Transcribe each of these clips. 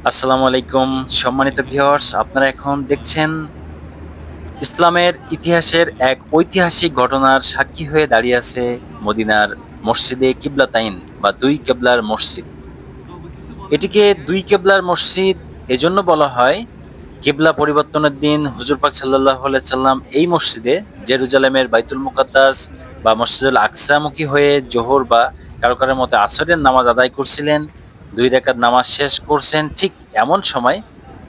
আসসালামু আলাইকুম সম্মানিত ভিউয়ার্স, আপনারা এখন দেখছেন ইসলামের ইতিহাসের এক ঐতিহাসিক ঘটনার সাক্ষী হয়ে দাঁড়িয়ে আছে মদিনার মসজিদে কিবলাতাইন বা দুই কেবলার মসজিদ। এটিকে দুই কেবলার মসজিদ এজন্য বলা হয়, কিবলা পরিবর্তনের দিন হুজুর পাক সাল্লাল্লাহু আলাইহি সাল্লাম এই মসজিদে জেরুজালেমের বাইতুল মুকাদ্দাস বা মসজিদুল আকসামুখী হয়ে জোহর বা কারো কারোর মতে আসরের নামাজ আদায় করছিলেন। দুই রাকাত নামাজ শেষ করছেন, ঠিক এমন সময়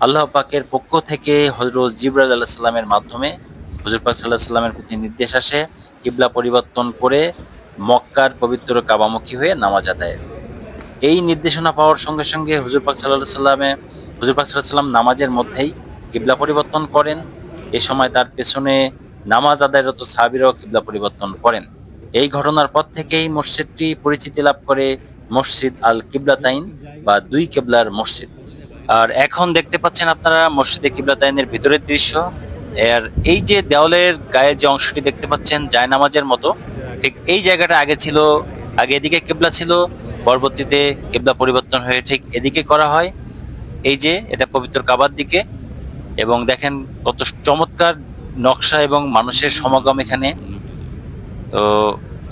আল্লাহ পাকের পক্ষ থেকে হযরত জিবরাইল আলাইহিস সালামের মাধ্যমে হুজুর পাক সাল্লাল্লাহু আলাইহি সাল্লামের প্রতি নির্দেশ আসে কিবলা পরিবর্তন করে মক্কার পবিত্র কাবামুখী হয়ে নামাজ আদায়ের। এই নির্দেশনা পাওয়ার সঙ্গে সঙ্গে হুজুর পাক সাল্লাল্লাহু আলাইহি সাল্লাম নামাজের মধ্যেই কিবলা পরিবর্তন করেন। এ সময় তার পেছনে নামাজ আদায়রত সাহাবীরাও কিবলা পরিবর্তন করেন। এই ঘটনার পর থেকেই মসজিদটি পরিচিতি লাভ করে মসজিদ আল কিবলাতাইন বা দুই কেবলার মসজিদ। আর এখন দেখতে পাচ্ছেন আপনারা মসজিদে কিবলাতাইনের ভিতরের দৃশ্য। আর এই যে দেওয়ালের গায়ে যে অংশটি দেখতে পাচ্ছেন জায়নামাজের মতো, ঠিক এই জায়গাটা আগে এদিকে কিবলা ছিল, পরবর্তীতে কিবলা পরিবর্তন হয়ে ঠিক এদিকে করা হয়। এই যে এটা পবিত্র কাবার দিকে, এবং দেখেন কত চমৎকার নকশা এবং মানুষের সমাগম এখানে। তো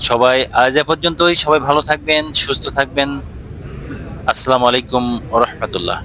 সবাই আজ এ পর্যন্তই, সবাই ভালো থাকবেন, সুস্থ থাকবেন। আসসালামু আলাইকুম ওয়া রাহমাতুল্লাহ।